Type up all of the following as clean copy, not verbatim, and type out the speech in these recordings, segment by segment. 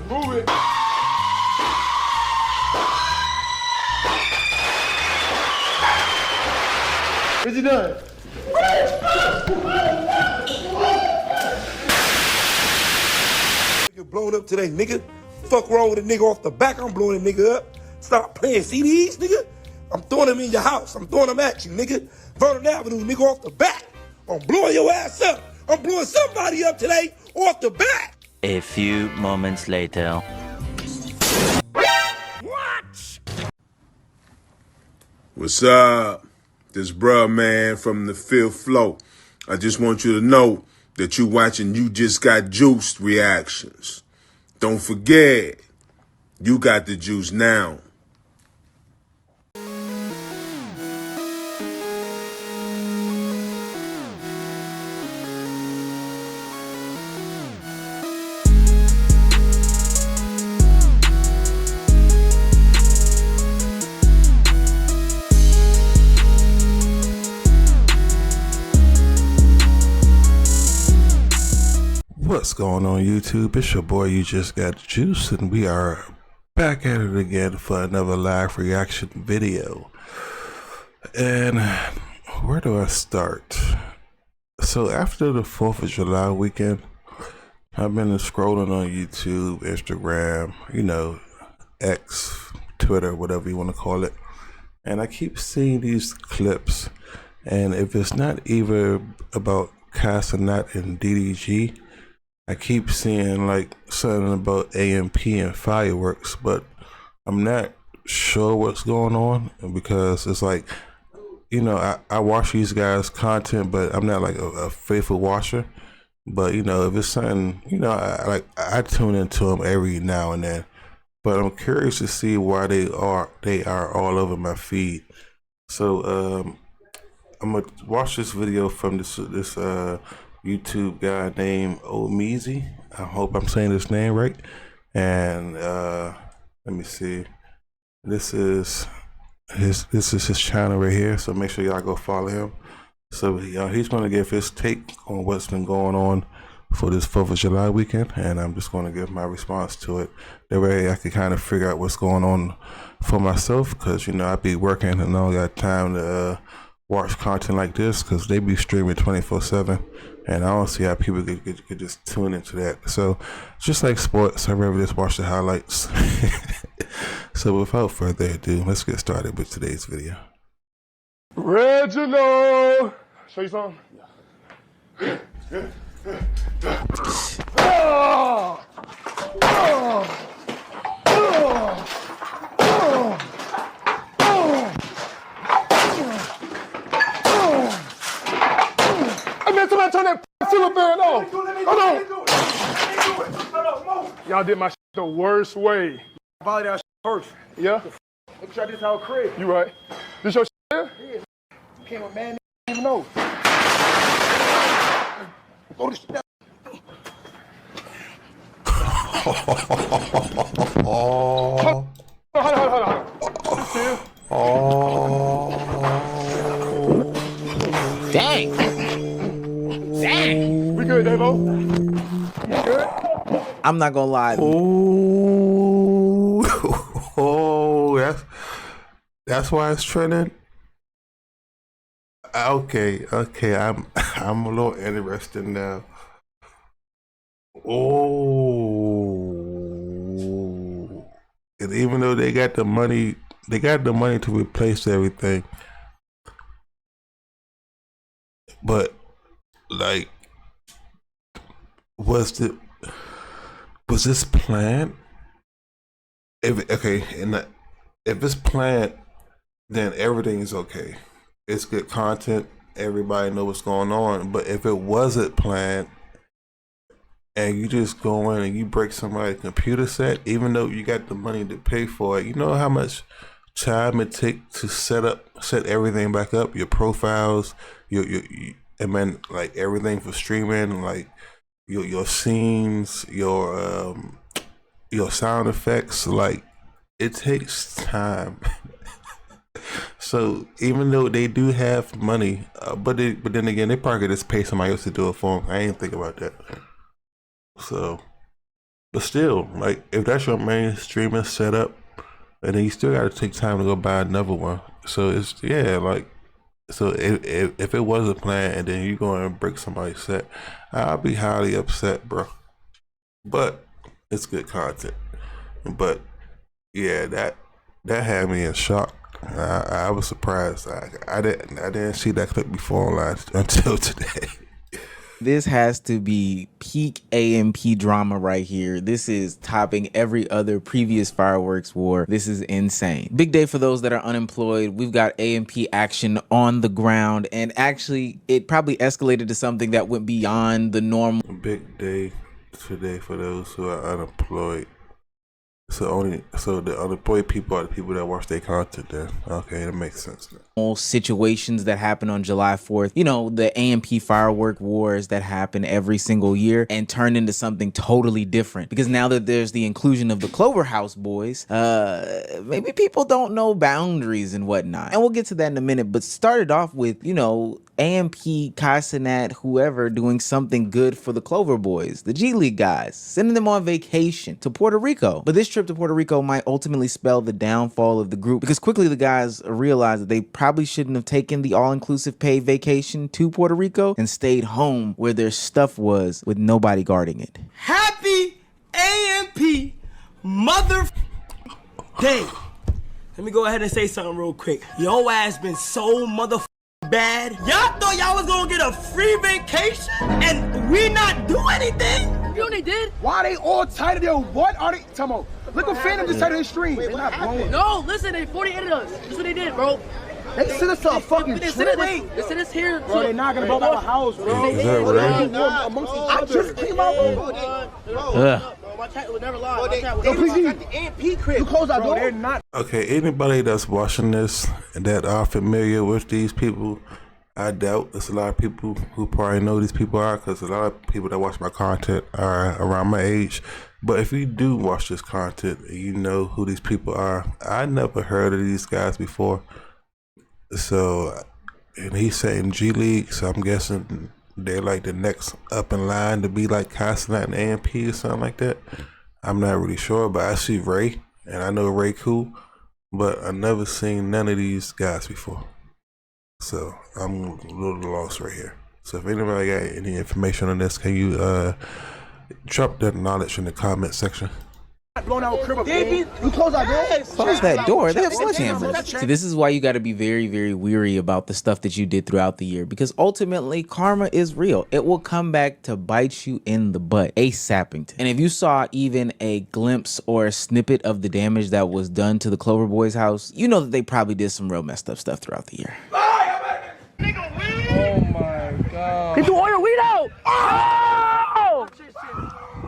Move it. What's he done? Nigga blown up today, nigga. Fuck wrong with a nigga off the back? I'm blowing a nigga up. Stop playing CDs, nigga. I'm throwing them in your house. I'm throwing them at you, nigga. Vernon Avenue, nigga, off the back. I'm blowing your ass up. I'm blowing somebody up today off the back. A few moments later. What? What's up? This bruh, man, from the Fifth Flow. I just want you to know that you watching You Just Got Juiced reactions. Don't forget, you got the juice now. What's going on YouTube? It's your boy You Just Got Juice, and we are back at it again for another live reaction video. And where do I start? So after the 4th of July weekend, I've been scrolling on YouTube, Instagram, you know, X, Twitter, whatever you want to call it, and I keep seeing these clips, and if it's not either about Casanat and DDG, I keep seeing like something about AMP and fireworks, but I'm not sure what's going on because it's like, you know, I watch these guys' content, but I'm not like a faithful watcher. But you know, if it's something, you know, I tune into them every now and then. But I'm curious to see why they are all over my feed. So I'm gonna watch this video from this YouTube guy named Omeezy. I hope I'm saying his name right. And let me see. This is his channel right here. So make sure y'all go follow him. So he's gonna give his take on what's been going on for this 4th of July weekend, and I'm just gonna give my response to it. That way I can kind of figure out what's going on for myself, because you know I be working and I don't got time to watch content like this because they be streaming 24/7, and I don't see how people could just tune into that. So just like sports, I'd rather just watch the highlights. So without further ado, let's get started with today's video. Reginald! Show you something? Oh! Oh! Oh! Somebody turn that silver band off. Hold on. Y'all did my shit the worst way. Volley that first. Yeah? Look, try this out, crib. You right. This your shit here? Yeah. Came with man, didn't even know. Blow this shit down. Oh. Hold on. Dang! We good, Davo? You good? I'm not gonna lie. Oh, that's why it's trending. Okay, I'm a little interested now. Oh, and even though they got the money to replace everything, but like, was this planned? If it's planned, then everything is okay. It's good content. Everybody know what's going on. But if it wasn't planned, and you just go in and you break somebody's computer set, even though you got the money to pay for it, you know how much time it takes to set everything back up, your profiles, and then like everything for streaming, like your scenes, your sound effects, like it takes time. So even though they do have money, but then again, they probably could just pay somebody else to do it for them. I ain't think about that. So But still, like, if that's your main streaming setup, and then you still got to take time to go buy another one. So it's, yeah, like, so if it was a plan and then you go and break somebody's set, I'll be highly upset, bro. But it's good content. But yeah, that had me in shock. I was surprised. I didn't see that clip before online until today. This has to be peak AMP drama right here. This is topping every other previous fireworks war. This is insane. Big day for those that are unemployed. We've got AMP action on the ground, and actually it probably escalated to something that went beyond the normal. Big day today for those who are unemployed. So the unemployed people are the people that watch their content then. Okay, that makes sense now. Situations that happen on July 4th, you know, the AMP firework wars that happen every single year and turn into something totally different. Because now that there's the inclusion of the Clover House boys, maybe people don't know boundaries and whatnot. And we'll get to that in a minute, but started off with, you know, AMP, Casanat, whoever doing something good for the Clover boys, the G League guys, sending them on vacation to Puerto Rico. But this trip to Puerto Rico might ultimately spell the downfall of the group, because quickly the guys realized that they probably shouldn't have taken the all-inclusive paid vacation to Puerto Rico and stayed home where their stuff was with nobody guarding it. Happy AMP mother day. Let me go ahead and say something real quick. Yo ass been so mother bad. Y'all thought y'all was gonna get a free vacation and we not do anything? You know they did? Why they all tight of their what are they? Tell me. Look at Phantom just tight of his stream. They're not blowing. No, listen, they 48'd us. That's what they did, bro. They sent us to a fucking They trip. sent us here. Bro, they're not gonna blow up our house, bro. Is that right? I just came out, bro. My chat would never lie. Yo, please leave. You close our door. They're not. Okay, anybody that's watching this and that are familiar with these people, I doubt there's a lot of people who probably know these people are, because a lot of people that watch my content are around my age. But if you do watch this content and you know who these people are, I never heard of these guys before. So, and he's saying G League, so I'm guessing they're like the next up in line to be like Casanat and AMP or something like that. I'm not really sure, but I see Ray, and I know Ray cool, but I never seen none of these guys before. So I'm a little lost right here. So if anybody got any information on this, can you drop that knowledge in the comment section? Blown out crib, baby. You close our door. Close that door. They have sledgehammers. See, this is why you got to be very, very weary about the stuff that you did throughout the year, because ultimately karma is real. It will come back to bite you in the butt. Ace Sappington. And if you saw even a glimpse or a snippet of the damage that was done to the Clover Boys house, you know that they probably did some real messed up stuff throughout the year. Oh my god. They threw all your weed out. Oh!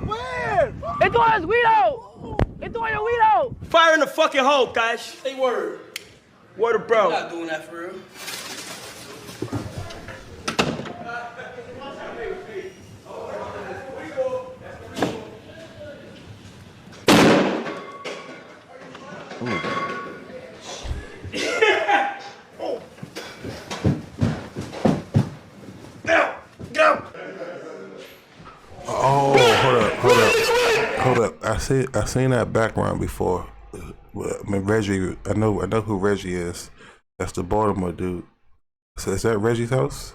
Where? They threw all his weed out. They threw all your weed out. Fire in the fucking hole, guys. Say word. Word of bro. I'm not doing that for real. Hold up. I seen that background before. I mean, Reggie. I know who Reggie is. That's the Baltimore dude. So is that Reggie's house?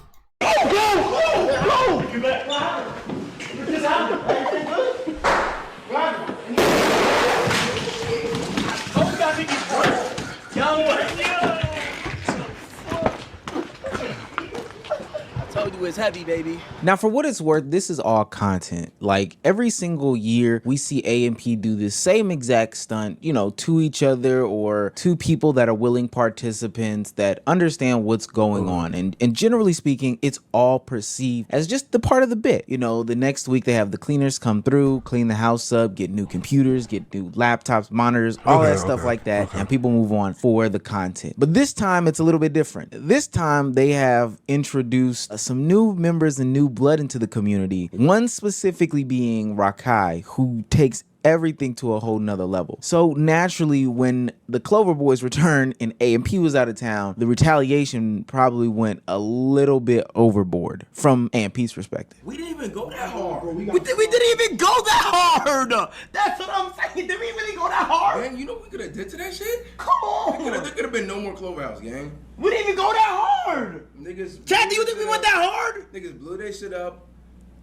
Told you it's heavy, baby. Now, for what it's worth, this is all content. Like, every single year, we see AMP do the same exact stunt, you know, to each other or to people that are willing participants that understand what's going on. And generally speaking, it's all perceived as just the part of the bit. You know, the next week they have the cleaners come through, clean the house up, get new computers, get new laptops, monitors, all that stuff like that. And people move on for the content. But this time, it's a little bit different. This time, they have introduced some new members and new blood into the community. One specifically being Rakai, who takes everything to a whole nother level. So naturally, when the Clover Boys returned and AMP was out of town, the retaliation probably went a little bit overboard from AMP's perspective. We didn't even go that hard. We didn't even go that hard. That's what I'm saying. Did we really go that hard? Man, you know what we could have did to that shit? Come on. There could have been no more Clover House, gang. We didn't even go that hard. Niggas. Chad, do you think we went that hard? Niggas blew their shit up.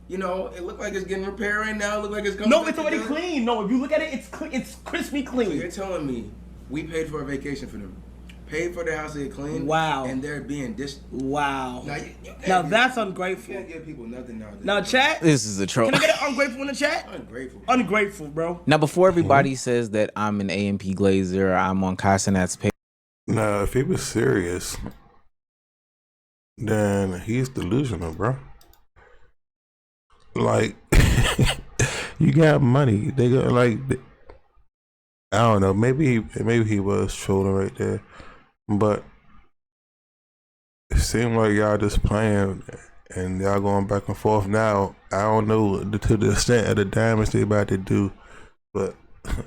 You know, it looked like it's getting repaired right now. It looked like it's coming. No, it's already clean. No, if you look at it, it's crispy So clean. you're telling me we paid for a vacation for them, paid for their house to get clean. Wow. And they're being Wow. Now, Now that's ungrateful. You can't give people nothing nowadays. Now, chat. This is a troll. Can I get an ungrateful in the chat? Ungrateful. Ungrateful, bro. Now, before everybody says that I'm an AMP Glazer, I'm on Casanat's page. Now, if he was serious, then he's delusional, bro. Like, you got money. They got like, I don't know. Maybe he was trolling right there, but it seemed like y'all just playing and y'all going back and forth. Now I don't know to the extent of the damage they about to do, but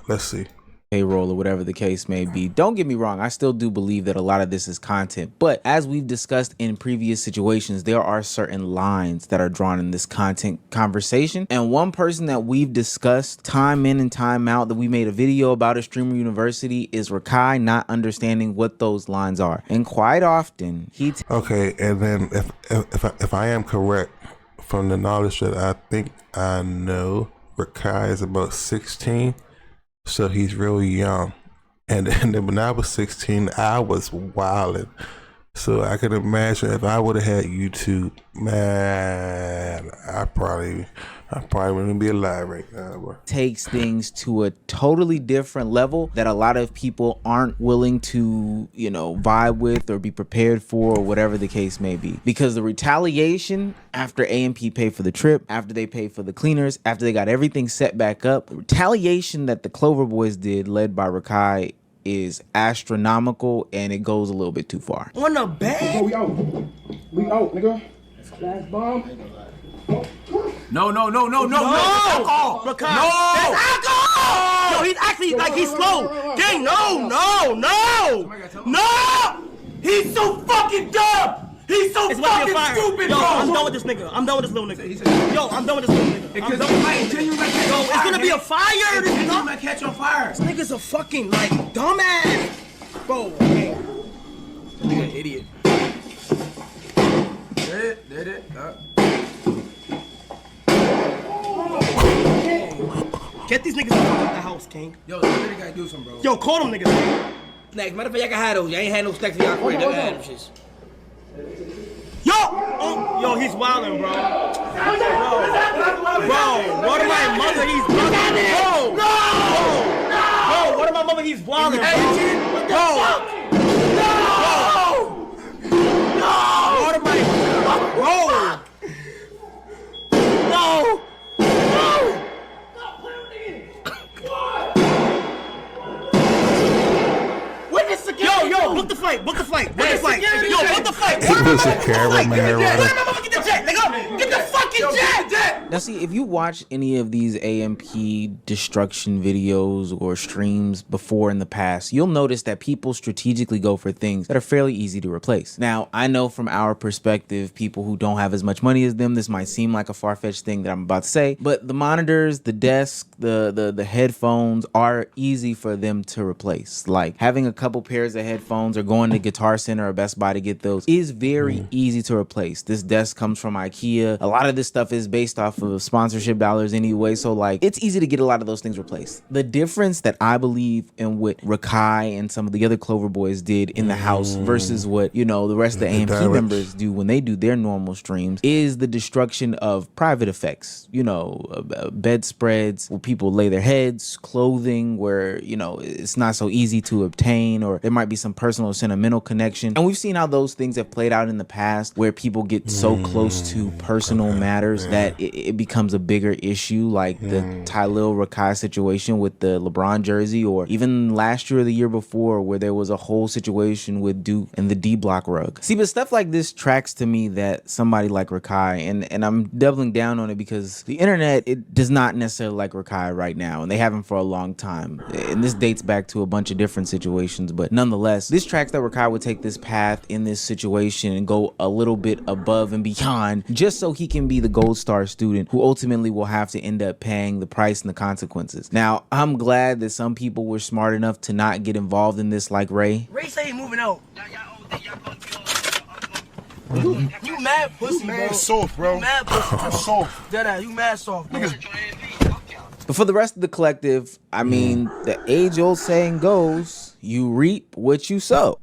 let's see. Payroll or whatever the case may be. Don't get me wrong, I still do believe that a lot of this is content, but as we've discussed in previous situations, there are certain lines that are drawn in this content conversation, and one person that we've discussed time in and time out that we made a video about at Streamer University is Rakai not understanding what those lines are, and quite often he okay, and then if I am correct from the knowledge that I think I know, Rakai is about 16. So he's really young, and then when I was 16, I was wilding. So I can imagine if I would have had YouTube, man, I probably wouldn't be alive right now, bro. Takes things to a totally different level that a lot of people aren't willing to, you know, vibe with or be prepared for, or whatever the case may be. Because the retaliation after AMP paid for the trip, after they paid for the cleaners, after they got everything set back up, the retaliation that the Clover Boys did, led by Rakai, is astronomical, and it goes a little bit too far. On the bed? We out. We out, nigga. Last bomb. No. Alcohol. Rakai. No. That's alcohol. Yo, he's actually like he's slow. Gang, no. He's so fucking dumb. He's so fucking stupid, bro. I'm done with this nigga. I'm done with this little nigga. Yo, I'm done with this little nigga. It's gonna be a fire. This might catch on fire. This nigga's a fucking like dumbass. Bro, okay. Nigga, an idiot. Did it. Get these niggas out of the house, King. Yo, somebody gotta do something, bro. Yo, call them niggas. Snacks. Matter of fact, y'all can have those. Y'all ain't had no snacks in y'all career. Never had them shits. Yo, he's wildin', bro. Bro, what am my mother? He's wildin'. Bro, what am my mother? He's wildin', bro. What am I? Bro. No. Yo, book the flight. Yo, book the flight. There's a cameraman running. Get the jet, nigga. Get the fucking jet. Now see, if you watch any of these AMP destruction videos or streams before in the past, you'll notice that people strategically go for things that are fairly easy to replace. Now, I know from our perspective, people who don't have as much money as them, this might seem like a far-fetched thing that I'm about to say, but the monitors, the desk, the headphones are easy for them to replace. Like having a couple pairs of headphones or going to Guitar Center or Best Buy to get those is very easy to replace. This desk comes from IKEA. A lot of this stuff is based off of sponsorship dollars anyway, so like it's easy to get a lot of those things replaced. The difference that I believe in what Rakai and some of the other Clover Boys did in the house versus what, you know, the rest of the AMP members do when they do their normal streams is the destruction of private effects, you know, bedspreads where people lay their heads, clothing where, you know, it's not so easy to obtain, or there might be some personal or sentimental connection. And we've seen how those things have played out in the past where people get so close to personal matters that it becomes a bigger issue, like the Tylil Rakai situation with the LeBron jersey, or even last year or the year before where there was a whole situation with Duke and the D Block rug. See, but stuff like this tracks to me that somebody like Rakai, and I'm doubling down on it because the internet, it does not necessarily like Rakai Rakai right now, and they haven't for a long time. And this dates back to a bunch of different situations, but nonetheless, this tracks that Rakai would take this path in this situation and go a little bit above and beyond just so he can be the gold star student who ultimately will have to end up paying the price and the consequences. Now, I'm glad that some people were smart enough to not get involved in this like Ray. Ray say he moving out. You mad pussy, bro. Soft, bro. You mad pussy. I'm soft. Deadass, you mad soft, bro. But for the rest of the collective, I mean, the age-old saying goes, you reap what you sow.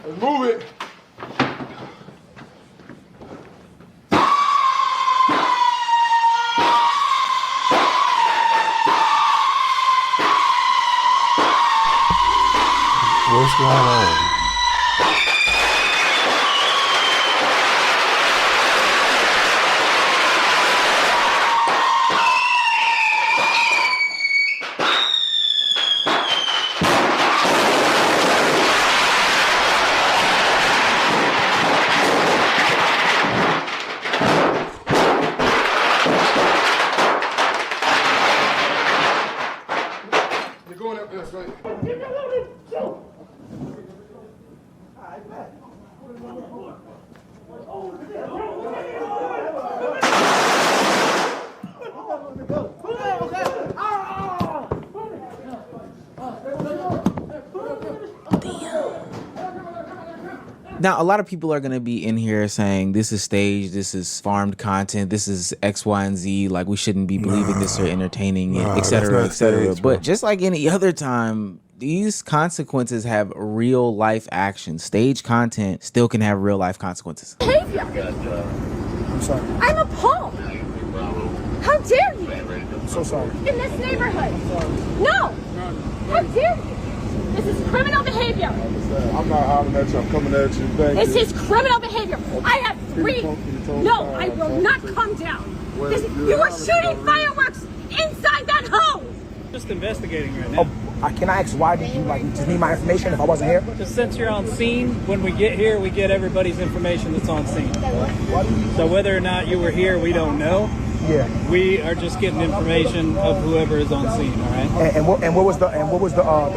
Let's move it. What's going on? You're going up there, son. Now, a lot of people are going to be in here saying this is staged, this is farmed content, this is X, Y, and Z, like we shouldn't be believing this or entertaining it, et cetera, et cetera. But just like any other time, these consequences have real life actions. Stage content still can have real life consequences. Behavior. I'm sorry. I'm appalled. How dare you? I'm so sorry. In this neighborhood. No. How dare you? This is criminal behavior. I'm not hollering at you. I'm coming at you. This is criminal behavior. I have three. No, I will not come down. You were shooting fireworks inside that home. Just investigating right now. Can I ask why did you just need my information if I wasn't here? Just since you're on scene, when we get here, we get everybody's information that's on scene. So whether or not you were here, we don't know. Yeah. We are just getting information of whoever is on scene. All right. And what was the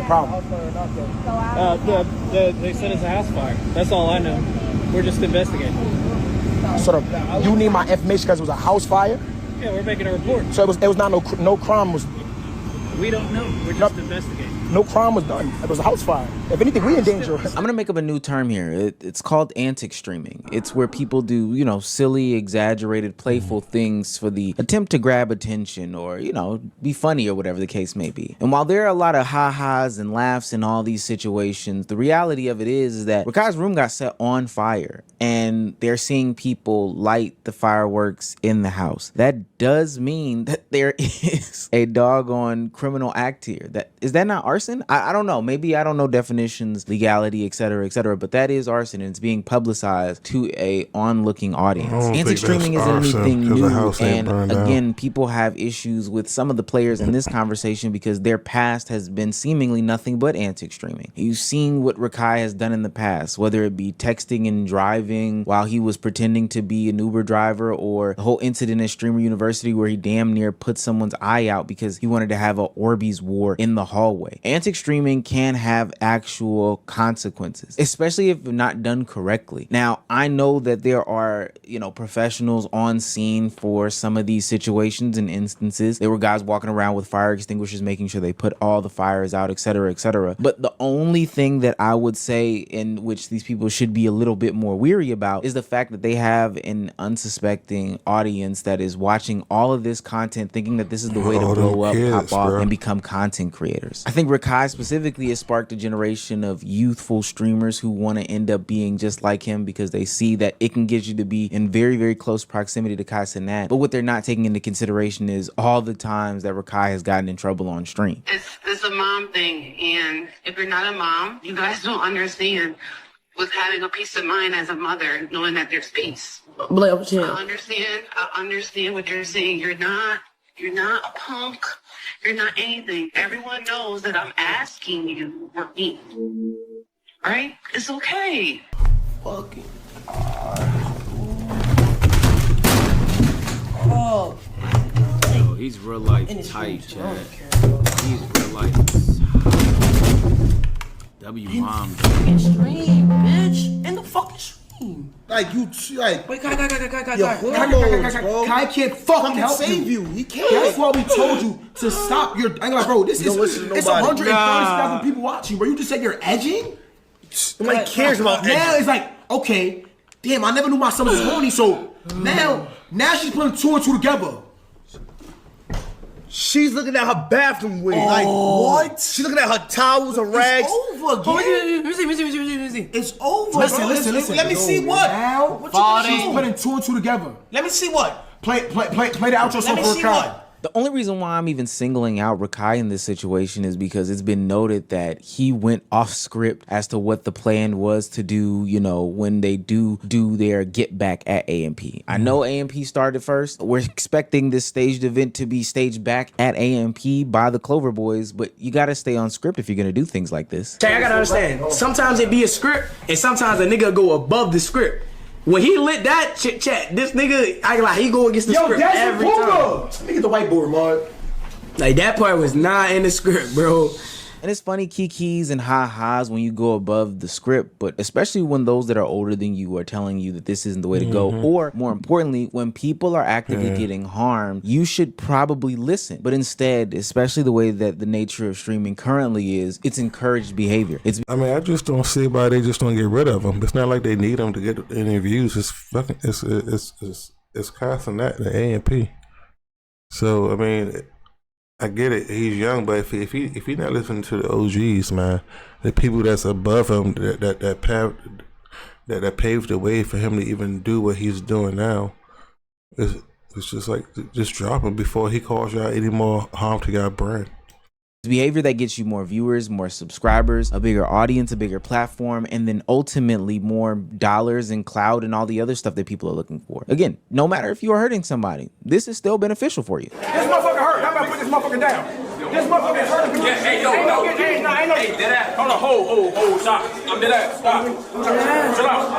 problem? They said it's a house fire. That's all I know. We're just investigating. Sort of. You need my information because it was a house fire. Yeah, we're making a report. So it was not no crime was. We don't know. We're just investigating. No crime was done. It was a house fire. If anything, we in danger. I'm gonna make up a new term here. It's called antic streaming. It's where people do, silly, exaggerated, playful things for the attempt to grab attention or, be funny or whatever the case may be. And while there are a lot of ha-has and laughs in all these situations, the reality of it is that Rakai's room got set on fire and they're seeing people light the fireworks in the house. That does mean that there is a doggone criminal act here. Is that not arson? I don't know. Maybe I don't know definitions, legality, et cetera, but that is arson and it's being publicized to a onlooking audience. Antic streaming isn't anything new, and again, people have issues with some of the players in this conversation because their past has been seemingly nothing but antic streaming. You've seen what Rakai has done in the past, whether it be texting and driving while he was pretending to be an Uber driver, or the whole incident at Streamer University where he damn near put someone's eye out because he wanted to have a Orbeez war in the hallway. Antic streaming can have actual consequences, especially if not done correctly. Now, I know that there are, professionals on scene for some of these situations and instances. There were guys walking around with fire extinguishers, making sure they put all the fires out, et cetera. But the only thing that I would say in which these people should be a little bit more weary about is the fact that they have an unsuspecting audience that is watching all of this content thinking that this is the way to blow up, pop off, and become content creators. I think Rakai specifically has sparked a generation of youthful streamers who want to end up being just like him because they see that it can get you to be in very, very close proximity to Kai Cenat. But what they're not taking into consideration is all the times that Rakai has gotten in trouble on stream. It's a mom thing, and if you're not a mom, you guys don't understand what's having a peace of mind as a mother, knowing that there's peace. I understand what you're saying. You're not a punk. You're not anything. Everyone knows that I'm asking you for me. Right? It's okay. Fucking. Oh. he's real life tight, Chad. He's real life W mom. Stream, bitch. In the fucking stream. Like you, like. Wait, guy. Kai can't fucking help save you. He can't. That's why we told you to stop your. I'm like, bro, this is. It's 130,000 people watching. Bro, you just said you're edging. Nobody cares about now. edging. It's like, okay, damn, I never knew my son was horny. So now she's putting 2 and 2 together. She's looking at her bathroom with like what? She's looking at her towels and rags. It's over, Let me see. It's over. Listen. Let me see what. Now What you she's putting 2 and 2 together. Let me see what. Play the outro song for Rakai. The only reason why I'm even singling out Rakai in this situation is because it's been noted that he went off script as to what the plan was to do, you know, when they do their get back at AMP. I know AMP started first. We're expecting this staged event to be staged back at AMP by the Clover Boys, but you gotta stay on script if you're gonna do things like this. Okay, I gotta understand. Sometimes it be a script, and sometimes a nigga go above the script. When he lit that chit chat, this nigga, I like he go against the script every time. Let me get the whiteboard, man. Like that part was not in the script, bro. And it's funny kikis and ha-has when you go above the script, but especially when those that are older than you are telling you that this isn't the way to go, or more importantly, when people are actively getting harmed, you should probably listen. But instead, especially the way that the nature of streaming currently is, it's encouraged behavior. I just don't see why they just don't get rid of them. It's not like they need them to get any views. It's fucking, it's constant that, the A&P. So, I mean, I get it. He's young, but if he not listening to the OGs, man, the people that's above him that paved the way for him to even do what he's doing now, it's just like just drop him before he causes y'all any more harm to your brand. Behavior that gets you more viewers, more subscribers, a bigger audience, a bigger platform, and then ultimately more dollars and clout and all the other stuff that people are looking for. Again, no matter if you are hurting somebody, this is still beneficial for you. This motherfucker hurt. How about I put this motherfucker down? This motherfucker hurt. Yeah, hey, yo, no. Hey, dead ass. Hold on, hold, stop. I'm dead ass. Stop. Chill out.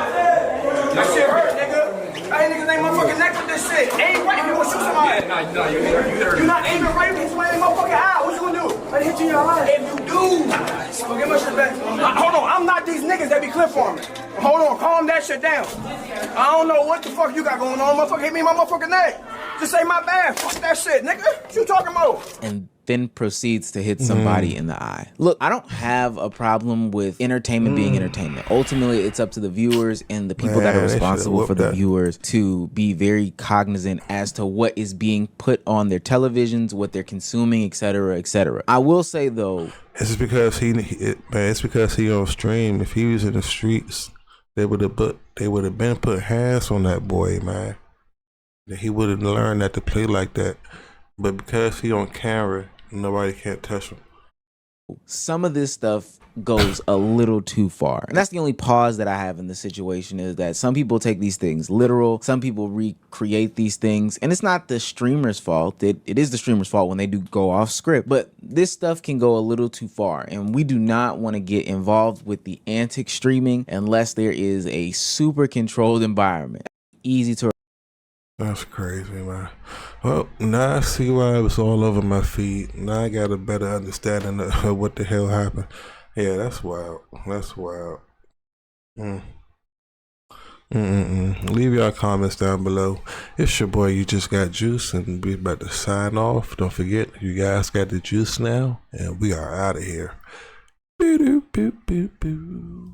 That shit hurt, nigga. Hey, niggas ain't motherfucking neck with this shit. Ain't right if you wanna shoot somebody. Yeah, nah, you hurt. You're not aiming right if you ain't motherfucking eye. What you gonna do? I hit you in your eye. If you do, go get my shit back. Hold on, I'm not these niggas that be clip farming. Hold on, calm that shit down. I don't know what the fuck you got going on. Motherfucker hit me in my motherfucking neck. Just say my bad. Fuck that shit, nigga. What you talking about? And then proceeds to hit somebody in the eye. Look, I don't have a problem with entertainment being entertainment. Ultimately, it's up to the viewers and the people that are responsible for the viewers to be very cognizant as to what is being put on their televisions, what they're consuming, etc., etc. I will say though, it's because it's because he on stream. If he was in the streets, they would have been put hands on that boy, man. He would have learned not to play like that. But because he on camera, nobody can't touch him. Some of this stuff goes a little too far. And that's the only pause that I have in the situation, is that some people take these things literal. Some people recreate these things. And it's not the streamer's fault. It is the streamer's fault when they do go off script. But this stuff can go a little too far. And we do not want to get involved with the antic streaming unless there is a super controlled environment. Easy to... That's crazy, man. Well, now I see why it was all over my feed. Now I got a better understanding of what the hell happened. Yeah, that's wild. That's wild. Leave your comments down below. It's your boy, You Just Got Juice, and we about to sign off. Don't forget, you guys got the juice now, and we are out of here. Boo-doo, boo, boo, boo.